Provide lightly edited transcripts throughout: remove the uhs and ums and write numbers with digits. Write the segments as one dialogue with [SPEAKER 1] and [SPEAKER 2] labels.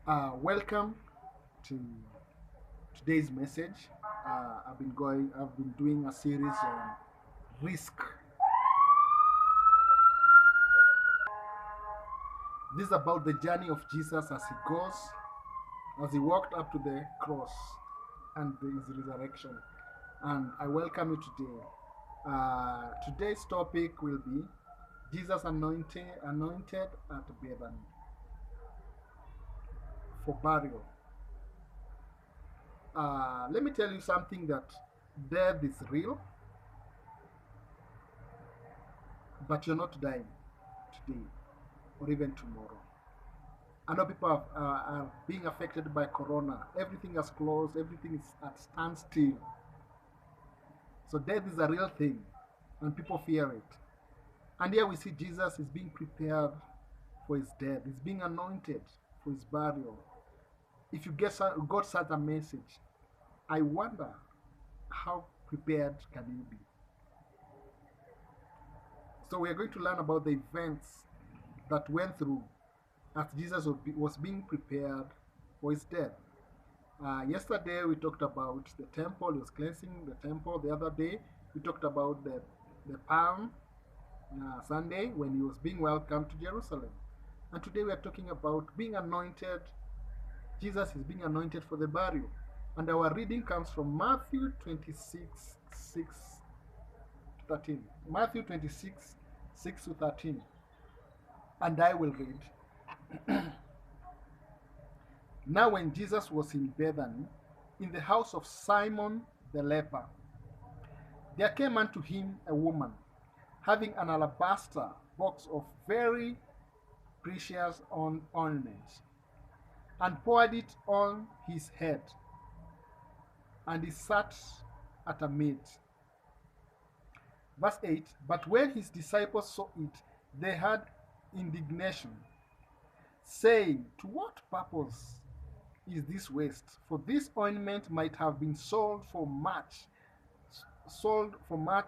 [SPEAKER 1] Welcome to today's message. I've been doing a series on risk. This is about the journey of Jesus as he walked up to the cross and his resurrection. And I welcome you today. Today's topic will be Jesus anointed at Bethany for burial. Let me tell you something that death is real, but you're not dying today or even tomorrow. I know people are being affected by corona. Everything is closed, everything is at standstill. So death is a real thing, and people fear it. And here we see Jesus is being prepared for his death. He's being anointed for his burial. If you got such a message, I wonder how prepared can you be? So we are going to learn about the events that went through as Jesus was being prepared for his death. Yesterday we talked about the temple. He was cleansing the temple. The other day we talked about the Palm Sunday when he was being welcomed to Jerusalem. And today we are talking about being anointed. Jesus is being anointed for the burial. And our reading comes from Matthew 26, 6 to 13. Matthew 26, 6 to 13. And I will read. Now when Jesus was in Bethany, in the house of Simon the leper, there came unto him a woman, having an alabaster box of very precious ornaments, and poured it on his head, and he sat at a meat. Verse 8, but when his disciples saw it, they had indignation, saying, to what purpose is this waste? For this ointment might have been sold for much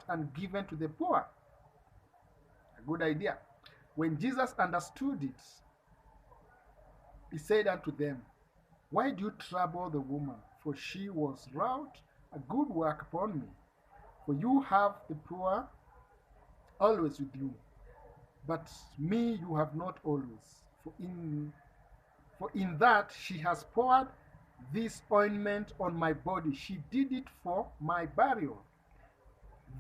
[SPEAKER 1] and given to the poor. A good idea. When Jesus understood it, he said unto them, why do you trouble the woman? For she was wrought a good work upon me. For you have the poor always with you, but me you have not always. For in that she has poured this ointment on my body, she did it for my burial.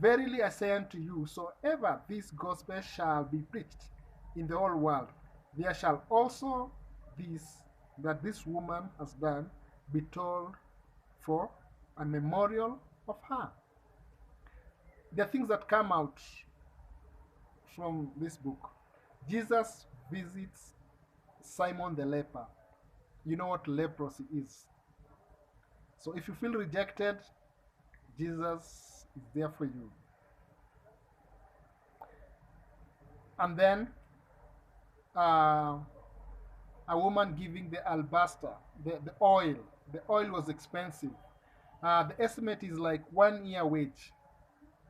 [SPEAKER 1] Verily I say unto you, soever this gospel shall be preached in the whole world, there shall also this woman has done be told for a memorial of her. The things that come out from this book. Jesus visits Simon the leper. You know what leprosy is. So if you feel rejected, Jesus is there for you. And then a woman giving the alabaster, the oil. The oil was expensive. The estimate is like 1 year wage,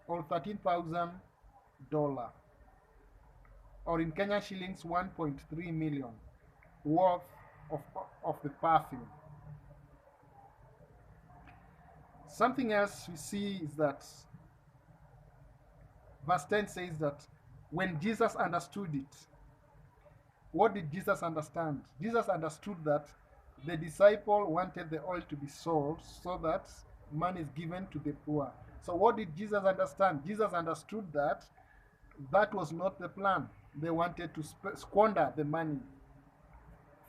[SPEAKER 1] or $13,000, or in Kenya shillings 1.3 million worth of the perfume. Something else we see is that verse 10 says that when Jesus understood it, what did Jesus understand? Jesus understood that the disciple wanted the oil to be sold so that money is given to the poor. So what did Jesus understand? Jesus understood that that was not the plan. They wanted to squander the money.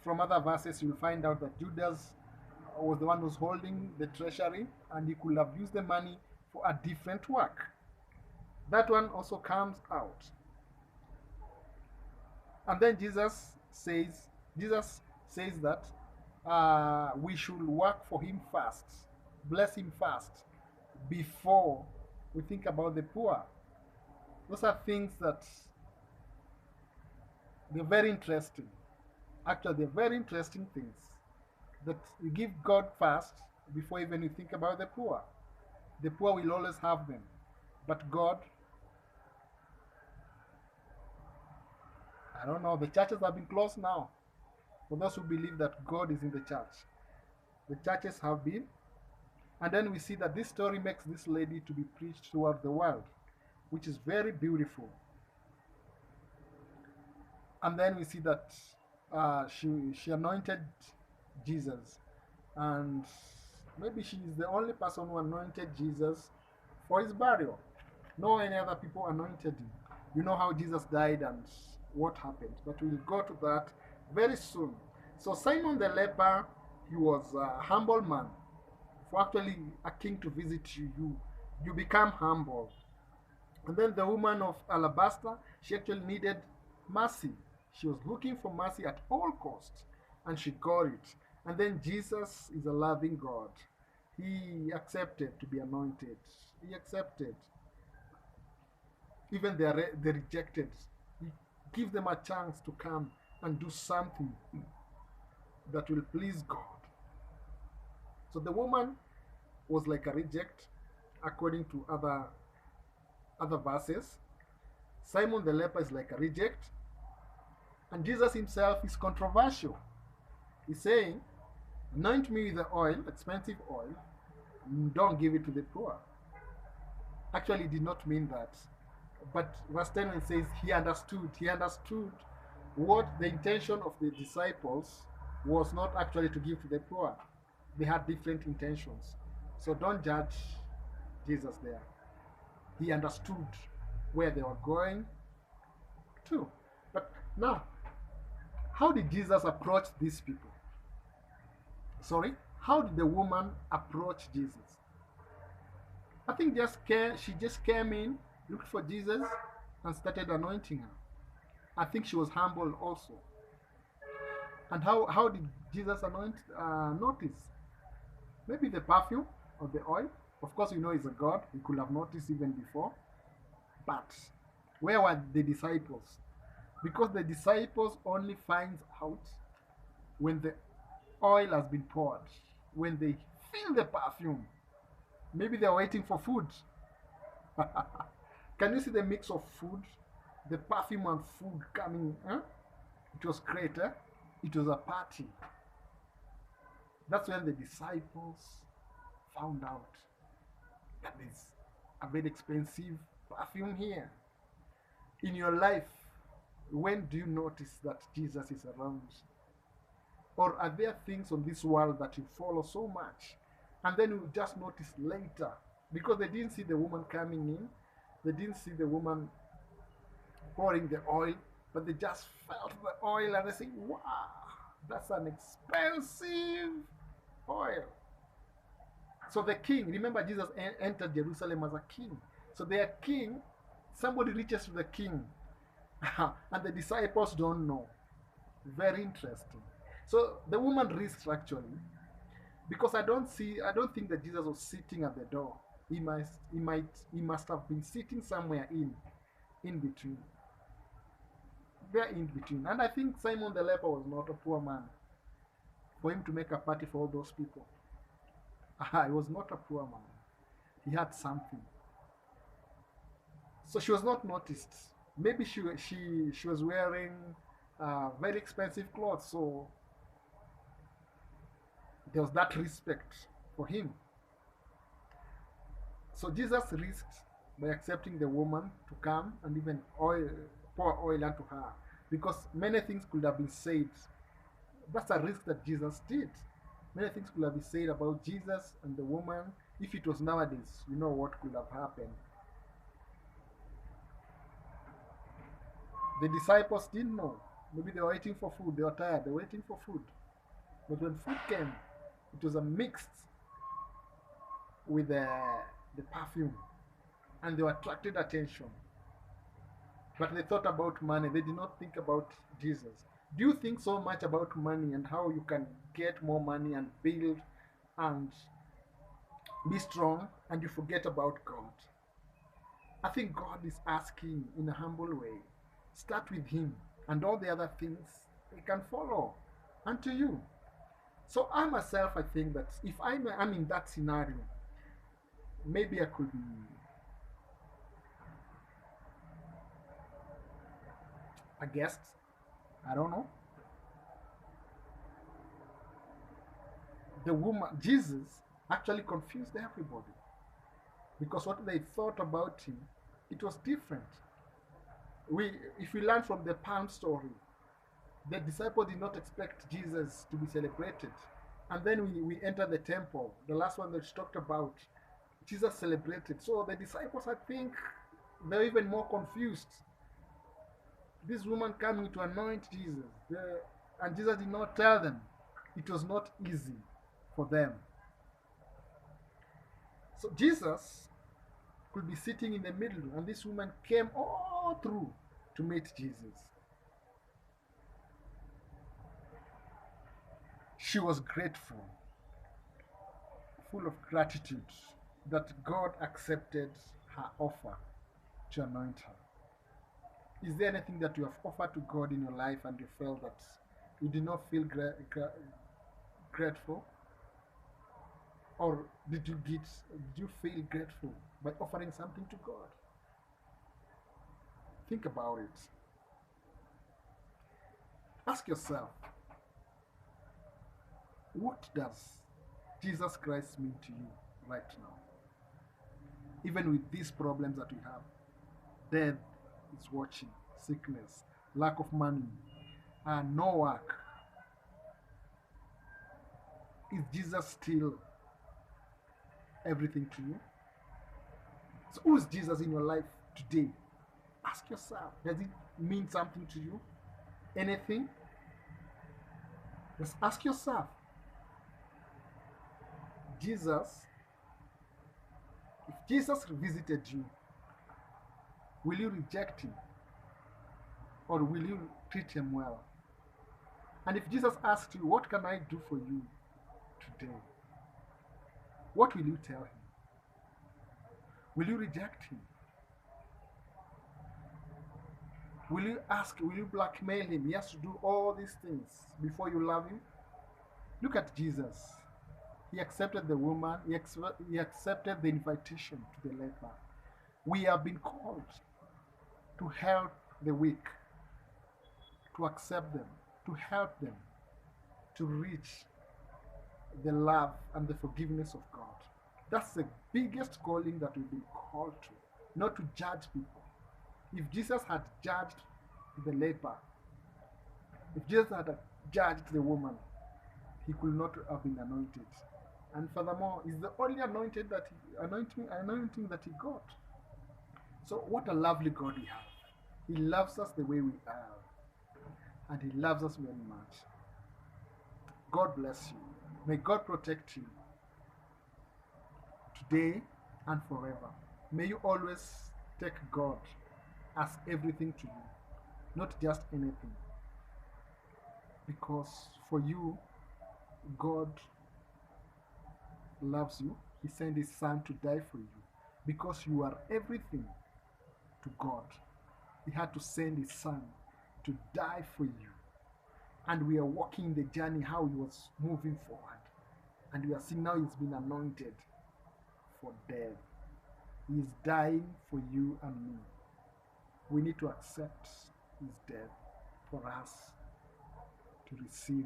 [SPEAKER 1] From other verses, you'll find out that Judas was the one who was holding the treasury, and he could have used the money for a different work. That one also comes out. And then Jesus says that we should work for him first, bless him first, before we think about the poor. Those are things that they're very interesting. Actually, they're very interesting things that you give God first before even you think about the poor. The poor will always have them, but God, I don't know, the churches have been closed now. for those who believe that God is in the church. The churches have been, and then we see that this story makes this lady to be preached throughout the world, which is very beautiful. And then we see that she anointed Jesus, and maybe she is the only person who anointed Jesus for his burial. No any other people anointed him. You know how Jesus died and what happened, but we'll go to that very soon. So Simon the leper, he was a humble man. For actually a king to visit you, you become humble. And then the woman of alabaster, she actually needed mercy. She was looking for mercy at all costs, and she got it. And then Jesus is a loving God. He accepted to be anointed. He accepted. Even they rejected. He gives them a chance to come and do something that will please God. So the woman was like a reject according to other verses. Simon the leper is like a reject, and Jesus himself is controversial. He's saying, anoint me with the oil, expensive oil, don't give it to the poor. Actually, he did not mean that. But verse 10 says he understood what the intention of the disciples was not actually to give to the poor. They had different intentions. So don't judge Jesus there. He understood where they were going to. But now, how did Jesus approach these people? Sorry, how did the woman approach Jesus? I think she just came in, looked for Jesus, and started anointing her. I think she was humble also. And how did Jesus notice? Maybe the perfume or the oil. Of course, we know he's a God. He could have noticed even before. But where were the disciples? Because the disciples only find out when the oil has been poured, when they feel the perfume. Maybe they're waiting for food. Can you see the mix of food? The perfume and food coming. Huh? It was great. Eh? It was a party. That's when the disciples found out that there's a very expensive perfume here. In your life, when do you notice that Jesus is around? Or are there things on this world that you follow so much and then you just notice later? Because they didn't see the woman coming in, they didn't see the woman pouring the oil, but they just felt the oil and they say, wow, that's an expensive oil. So the king, remember Jesus entered Jerusalem as a king. So their king, somebody reaches to the king and the disciples don't know. Very interesting. So the woman risked actually, because I don't think that Jesus was sitting at the door. He must have been sitting somewhere in between. They're in between. And I think Simon the leper was not a poor man for him to make a party for all those people. He was not a poor man. He had something. So she was not noticed. Maybe she was wearing very expensive clothes, so there was that respect for him. So Jesus risked by accepting the woman to come and even pour oil onto her, because many things could have been said. That's a risk that Jesus did. Many things could have been said about Jesus and the woman. If it was nowadays, you know what could have happened. The disciples didn't know. Maybe they were waiting for food. They were tired. They were waiting for food. But when food came, it was a mixed with the perfume, and they attracted attention. But they thought about money. They did not think about Jesus. Do you think so much about money and how you can get more money and build and be strong, and you forget about God? I think God is asking in a humble way, start with Him, and all the other things they can follow unto you. So I myself, I think that if I'm in that scenario, maybe I could be a guest. I don't know. the woman, Jesus, actually confused everybody because what they thought about him, it was different. If we learn from the Palm story, the disciples did not expect Jesus to be celebrated. And then we enter the temple, the last one that she talked about, Jesus celebrated. So the disciples, I think, they're even more confused. This woman coming to anoint Jesus, and Jesus did not tell them. It was not easy for them. So Jesus could be sitting in the middle, and this woman came all through to meet Jesus. She was grateful, full of gratitude that God accepted her offer to anoint her. Is there anything that you have offered to God in your life and you felt that you did not feel grateful? Or did you feel grateful by offering something to God? Think about it. Ask yourself, what does Jesus Christ mean to you right now? Even with these problems that we have, death is watching, sickness, lack of money, and no work. Is Jesus still everything to you? So who is Jesus in your life today? Ask yourself, does it mean something to you? Anything? Just ask yourself. Jesus, if Jesus visited you, will you reject him? Or will you treat him well? And if Jesus asked you, what can I do for you today? What will you tell him? Will you reject him? Will you blackmail him? He has to do all these things before you love him? Look at Jesus. He accepted the woman, he accepted the invitation to the leper. We have been called to help the weak, to accept them, to help them, to reach the love and the forgiveness of God. That's the biggest calling that we've been called to, not to judge people. If Jesus had judged the leper, if Jesus had judged the woman, he could not have been anointed. And furthermore, it's the only anointing that he got. So what a lovely God we have. He loves us the way we are. And he loves us very much. God bless you. May God protect you today and forever. May you always take God as everything to you, not just anything. Because for you, God loves you. He sent his son to die for you. Because you are everything to God, he had to send his son to die for you. And we are walking the journey how he was moving forward. And we are seeing now he's been anointed for death. He is dying for you and me. We need to accept his death for us to receive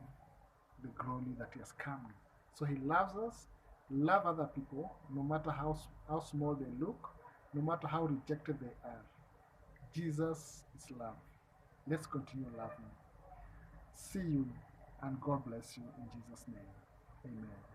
[SPEAKER 1] the glory that he has come. So he loves us. Love other people, no matter how small they look, no matter how rejected they are. Jesus is love. Let's continue loving. See you, and God bless you in Jesus' name. Amen.